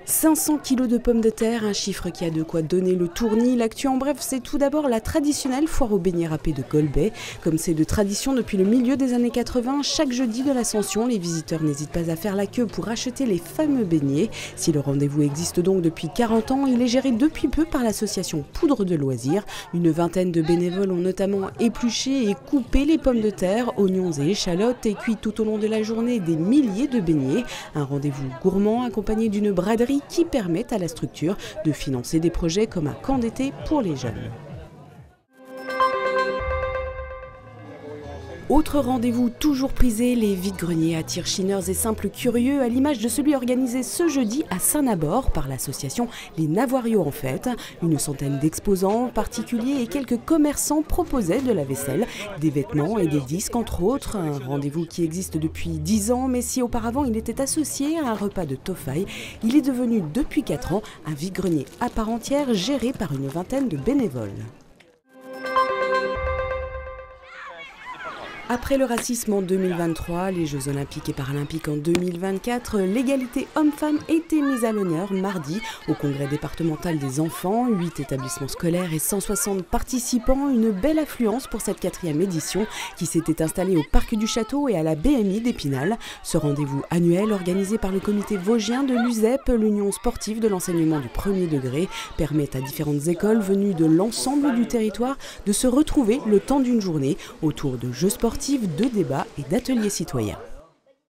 500 kilos de pommes de terre, un chiffre qui a de quoi donner le tournis. L'actu en bref, c'est tout d'abord la traditionnelle foire aux beignets râpés de Golbey. Comme c'est de tradition depuis le milieu des années 80, chaque jeudi de l'Ascension, les visiteurs n'hésitent pas à faire la queue pour acheter les fameux beignets. Si le rendez-vous existe donc depuis 40 ans, il est géré depuis peu par l'association Poudre de Loisirs. Une vingtaine de bénévoles ont notamment épluché et coupé les pommes de terre, oignons et échalotes et cuit tout au long de la journée des milliers de beignets. Un rendez-vous gourmand accompagné d'une braderie qui permettent à la structure de financer des projets comme un camp d'été pour les jeunes. Autre rendez-vous toujours prisé, les vide-greniers attirent chineurs et simples curieux à l'image de celui organisé ce jeudi à Saint-Nabord par l'association Les Navoiriaux en Fête. Une centaine d'exposants particuliers et quelques commerçants proposaient de la vaisselle, des vêtements et des disques entre autres. Un rendez-vous qui existe depuis 10 ans, mais si auparavant il était associé à un repas de Tofaï, il est devenu depuis 4 ans un vide-grenier à part entière géré par une vingtaine de bénévoles. Après le racisme en 2023, les Jeux Olympiques et Paralympiques en 2024, l'égalité homme-femme était mise à l'honneur mardi au congrès départemental des enfants. 8 établissements scolaires et 160 participants, une belle affluence pour cette 4e édition qui s'était installée au Parc du Château et à la BMI d'Épinal. Ce rendez-vous annuel organisé par le comité vosgien de l'USEP, l'Union sportive de l'enseignement du premier degré, permet à différentes écoles venues de l'ensemble du territoire de se retrouver le temps d'une journée autour de jeux sportifs, de débats et d'ateliers citoyens.